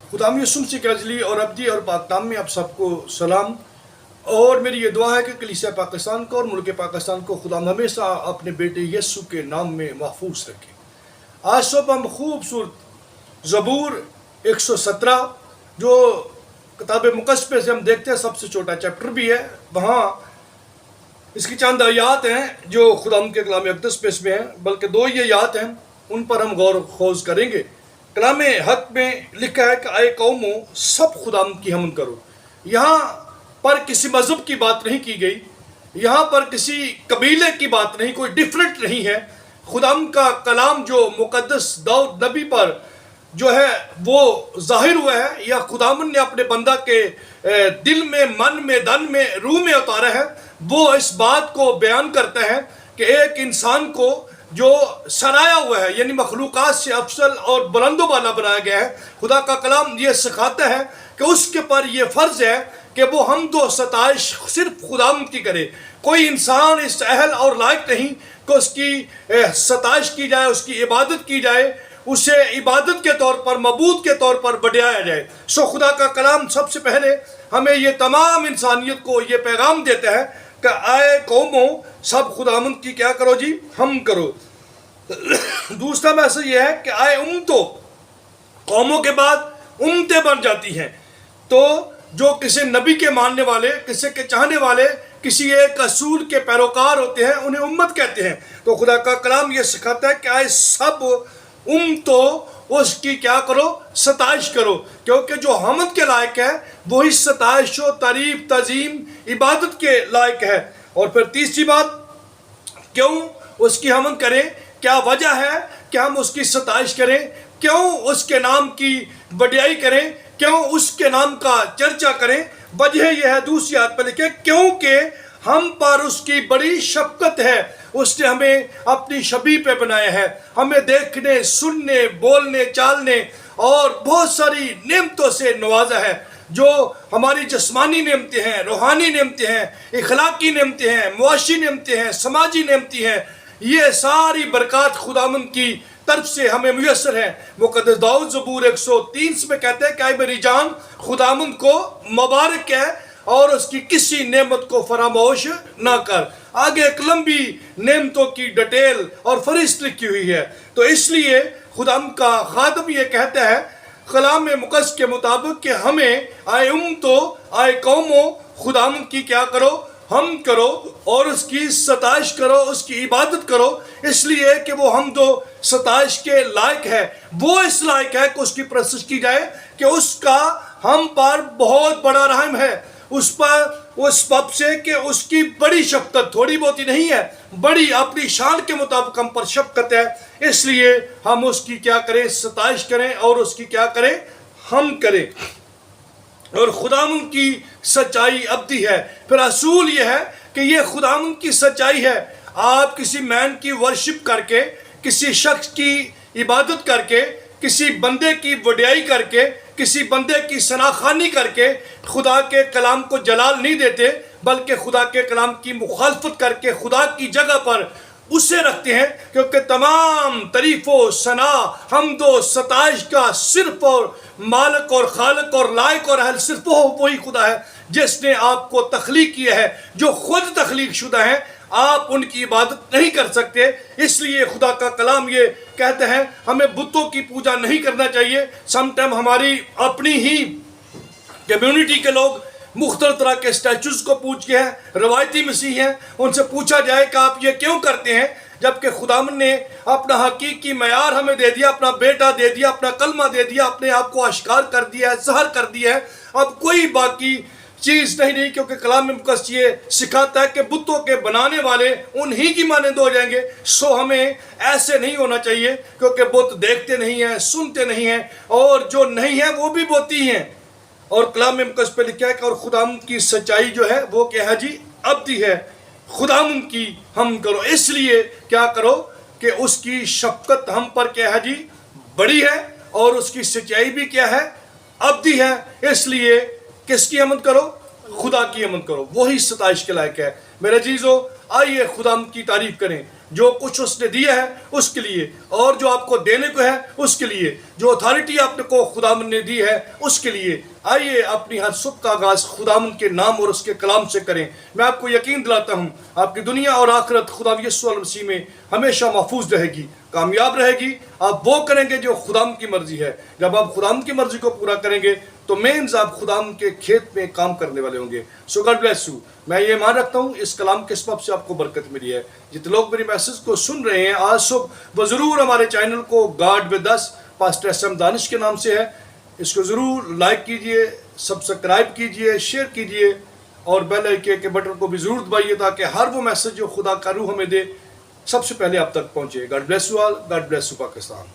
खुदाम यसुम से कजली और अब्दी और पाकनाम में आप सबको सलाम। और मेरी ये दुआ है कि कलीसिया पाकिस्तान को और मुल्क पाकिस्तान को खुदाम हमेशा अपने बेटे यस्सु के नाम में महफूज रखे। आज सुबह हम खूबसूरत ज़बूर 117 जो किताब मुक़द्दस पे से हम देखते हैं, सबसे छोटा चैप्टर भी है, वहाँ इसकी चंद आयात हैं जो खुदाम के कलाम अक़दस पे में हैं, बल्कि 2 ये आयात हैं, उन पर हम गौर खोज करेंगे। कलाम हक में लिखा है कि आए कौमों सब खुदाम की हमद करो। यहाँ पर किसी मज़हब की बात नहीं की गई, यहाँ पर किसी कबीले की बात नहीं, कोई डिफरेंट नहीं है। खुदाम का कलाम जो मुक़द्दस दाऊद नबी पर जो है वो ज़ाहिर हुआ है, या खुदावन ने अपने बंदा के दिल में, मन में, तन में, रूह में उतारा है, वो इस बात को बयान करता है कि एक इंसान को जो सराया हुआ है, यानी मखलूक़ात से अफसल और बुलंदो बाला बनाया गया है। खुदा का कलाम ये सिखाता है कि उसके पर यह फ़र्ज़ है कि वो हमदो सताइश सिर्फ खुदाम की करे। कोई इंसान इस अहल और लायक नहीं कि उसकी सताइश की जाए, उसकी इबादत की जाए, उसे इबादत के तौर पर, मबूद के तौर पर बढ़ाया जाए। सो खुदा का कलाम सबसे पहले हमें ये तमाम इंसानियत को ये पैगाम देता है कि आए कौमों सब खुदामंद की क्या करो जी, हम करो। दूसरा मैसेज ये है कि आए उम्मतों, कौमों के बाद उम्मतें बन जाती हैं। तो जो किसी नबी के मानने वाले, किसी के चाहने वाले, किसी एक असूल के पैरोकार होते हैं, उन्हें उम्मत कहते हैं। तो खुदा का कलाम ये सिखाता है कि आए सब उम्मतों उसकी क्या करो, सताइश करो, क्योंकि जो हमद के लायक है वही सताइश व तारीफ, तज़ीम, इबादत के लायक है। और फिर तीसरी बात, क्यों उसकी हमद करें, क्या वजह है कि हम उसकी सताइश करें, क्यों उसके नाम की बढ़ाई करें, क्यों उसके नाम का चर्चा करें। वजह यह है, दूसरी आयत पर लिखे, क्योंकि हम पर उसकी बड़ी शफ़क़त है, उसने हमें अपनी शबीह पे बनाया है, हमें देखने, सुनने, बोलने, चालने और बहुत सारी नेमतों से नवाजा है। जो हमारी जिस्मानी नेमतें हैं, रूहानी नेमतें हैं, इखलाकी नेमतें हैं, मुआशी नेमतें हैं, समाजी नेमतें हैं, ये सारी बरक़ात खुदावंद की तरफ से हमें मुयस्सर है। मुक़द्दस दाऊद ज़बूर 103 में कहते हैं कि ऐ मेरी जान खुदावंद को मुबारक है और उसकी किसी नेमत को फरामोश ना कर। आगे एक लंबी नेमतों की डिटेल और फहरिस्त लिखी हुई है। तो इसलिए खुदाम का खादम ये कहता है कलाम मुक़द्दस के मुताबिक कि हमें आए उम्मतों, आए कौमों खुदाम की क्या करो, हम करो और उसकी सताइश करो, उसकी इबादत करो, इसलिए कि वो हम दो सताइश के लायक है। वो इस लायक है कि उसकी परस्तिश की जाए कि उसका हम पर बहुत बड़ा रहम है, उस पर, उस पब से कि उसकी बड़ी शफ़क़त, थोड़ी बहुत ही नहीं है, बड़ी अपनी शान के मुताबिक हम पर शफ़क़त है। इसलिए हम उसकी क्या करें, सताइश करें और उसकी क्या करें, हम करें। और खुदावंद की सच्चाई अब्दी है। फिर असूल ये है कि ये खुदावंद की सच्चाई है। आप किसी मैन की वर्शिप करके, किसी शख्स की इबादत करके, किसी बंदे की वड्याई करके, किसी बंदे की सनाखानी करके खुदा के कलाम को जलाल नहीं देते, बल्कि खुदा के कलाम की मुखालफत करके खुदा की जगह पर उसे रखते हैं। क्योंकि तमाम तारीफ़ो, सना, हमदो, सताइश का सिर्फ और मालिक और खालिक और लायक और अहल सिर्फ वही खुदा है जिसने आपको तख्लीक किया है, जो खुद तख्लीक शुदा है। आप उनकी इबादत नहीं कर सकते। इसलिए खुदा का कलाम ये कहते हैं हमें बुतों की पूजा नहीं करना चाहिए। समटाइम हमारी अपनी ही कम्युनिटी के लोग मुख्तलिफ तरह के स्टैचूज़ को पूछ के हैं, रवायती मसीह हैं, उनसे पूछा जाए कि आप ये क्यों करते हैं, जबकि खुदावंद ने अपना हकीकी मयार हमें दे दिया, अपना बेटा दे दिया, अपना कलमा दे दिया, अपने आप को आश्कार कर दिया है, ज़ाहिर कर दिया है। अब कोई बाकी चीज़ नहीं रही, क्योंकि कलाम मुक़द्दस ये सिखाता है कि बुतों के बनाने वाले उन्हीं की मानंद हो जाएंगे। सो हमें ऐसे नहीं होना चाहिए, क्योंकि बुत देखते नहीं हैं, सुनते नहीं हैं, और जो नहीं है वो भी बोती हैं। और कलाम मुक़द्दस पे लिखा है कि और खुदावंद की सच्चाई जो है वो क्या है जी, अब्दी है। खुदावंद की हम करो, इसलिए क्या करो कि उसकी शफ़क़त हम पर क्या है जी, बड़ी है, और उसकी सच्चाई भी क्या है, अब्दी है। इसलिए किसकी हमद करो, खुदा की हमद करो, वही सताइश के लायक है। मेरे अजीज़ों, आइए खुदावंद की तारीफ़ करें। جو کچھ اس نے دیا ہے اس کے لیے، اور جو آپ کو دینے کو ہے اس کے لیے، جو اتھارٹی آپ کو خداوند نے دی ہے اس کے لیے۔ آئیے اپنی ہر صبح کا آغاز خداوند کے نام اور اس کے کلام سے کریں۔ میں آپ کو یقین دلاتا ہوں آپ کی دنیا اور آخرت خدا یسوع المسیح میں ہمیشہ محفوظ رہے گی، کامیاب رہے گی۔ آپ وہ کریں گے جو خداوند کی مرضی ہے۔ جب آپ خداوند کی مرضی کو پورا کریں گے تو مینز آپ خداوند کے کھیت میں کام کرنے والے ہوں گے۔ So God bless you. میں یہ مان رکھتا ہوں اس کلام کے سبب سے آپ کو برکت ملی ہے۔ جتنے لوگ میری میسج کو سن رہے ہیں آج صبح وہ ضرور ہمارے چینل کو God with us pastor S M Danish کے نام سے ہے، اس کو ضرور لائک کیجئے، سبسکرائب کیجئے، شیئر کیجئے اور بیل آئیکن کے بٹن کو بھی ضرور دبائیے تاکہ ہر وہ میسج جو خدا کا روح ہمیں دے سب سے پہلے آپ تک پہنچے۔ God bless you all, God bless you Pakistan.